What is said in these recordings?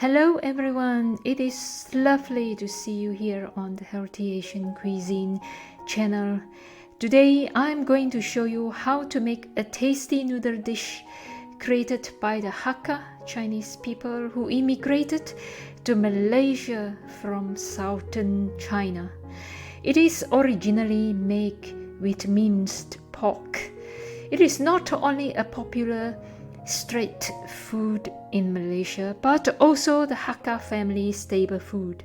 Hello everyone, it is lovely to see you here on the Healthy Asian Cuisine channel. Today I'm going to show you how to make a tasty noodle dish created by the Hakka Chinese people who immigrated to Malaysia from southern China. It is originally made with minced pork. It is not only a popular street food in Malaysia, but also the Hakka family staple food.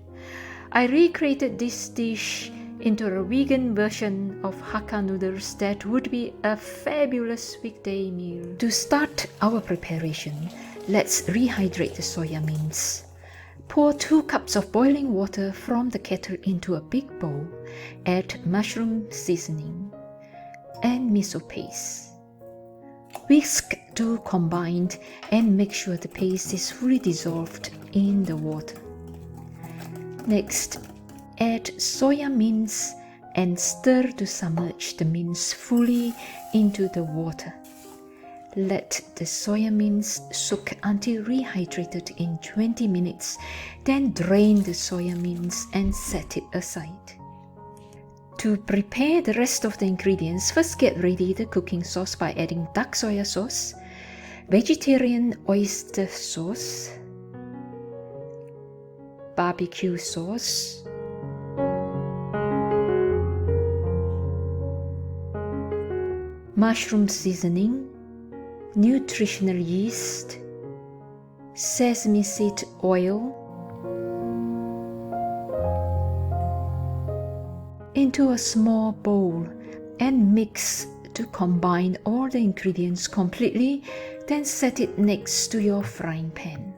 I recreated this dish into a vegan version of Hakka noodles that would be a fabulous weekday meal. To start our preparation, let's rehydrate the soya mince. Pour 2 cups of boiling water from the kettle into a big bowl. Add mushroom seasoning and miso paste. Whisk to combine and make sure the paste is fully dissolved in the water. Next, add soya mince and stir to submerge the mince fully into the water. Let the soya mince soak until rehydrated in 20 minutes, then drain the soya mince and set it aside. To prepare the rest of the ingredients, first get ready the cooking sauce by adding dark soya sauce, vegetarian oyster sauce, barbecue sauce, mushroom seasoning, nutritional yeast, sesame seed oil, into a small bowl and mix to combine all the ingredients completely, then set it next to your frying pan.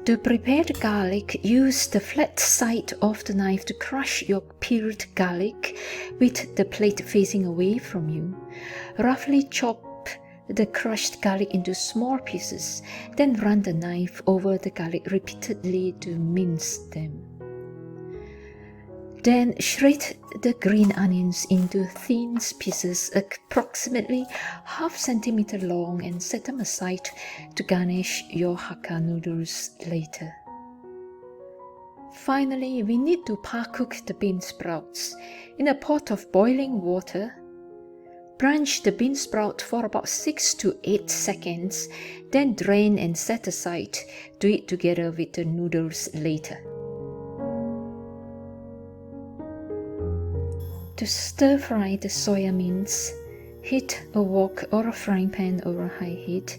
To prepare the garlic, use the flat side of the knife to crush your peeled garlic with the plate facing away from you. Roughly chop the crushed garlic into small pieces, then run the knife over the garlic repeatedly to mince them. Then shred the green onions into thin pieces approximately ½ centimeter long and set them aside to garnish your Hakka noodles later. Finally, we need to par-cook the bean sprouts. In a pot of boiling water, blanch the bean sprout for about 6 to 8 seconds, then drain and set aside to eat together with the noodles later. To stir fry the soya mince, heat a wok or a frying pan over high heat.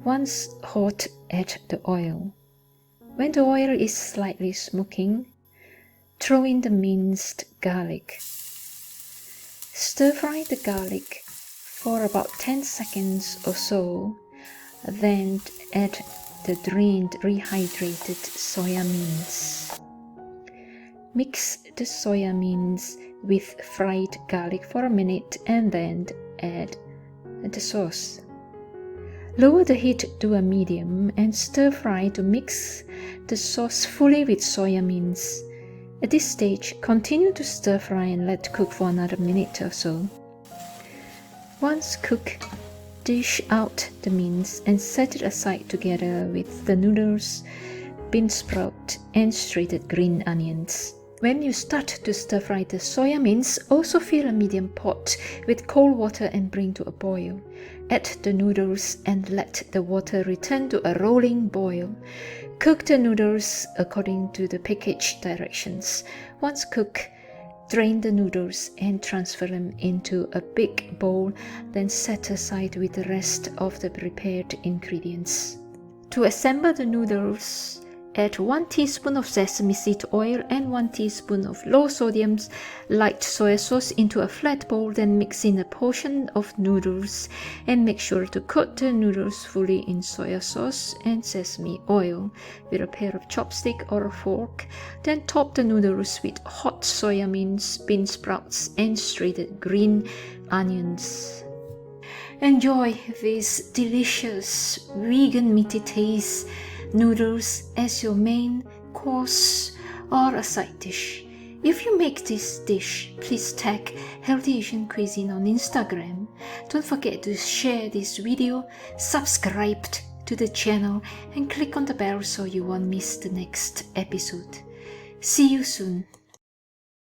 Once hot, add the oil. When the oil is slightly smoking, throw in the minced garlic. Stir fry the garlic for about 10 seconds or so, then add the drained, rehydrated soya mince. Mix the soya mince with fried garlic for a minute and then add the sauce. Lower the heat to a medium and stir fry to mix the sauce fully with soya mince. At this stage, continue to stir fry and let cook for another minute or so. Once cooked, dish out the mince and set it aside together with the noodles, bean sprout, and shredded green onions. When you start to stir fry the soya mince, also fill a medium pot with cold water and bring to a boil. Add the noodles and let the water return to a rolling boil. Cook the noodles according to the package directions. Once cooked, drain the noodles and transfer them into a big bowl, then set aside with the rest of the prepared ingredients. To assemble the noodles, add 1 teaspoon of sesame seed oil and 1 teaspoon of low-sodium light soy sauce into a flat bowl, then mix in a portion of noodles and make sure to coat the noodles fully in soy sauce and sesame oil with a pair of chopsticks or a fork. Then top the noodles with hot soya mince, bean sprouts, and shredded green onions. Enjoy this delicious vegan meaty taste noodles as your main course or a side dish. If you make this dish, please tag Healthy Asian Cuisine on Instagram. Don't forget to share this video, subscribe to the channel and click on the bell so you won't miss the next episode. See you soon.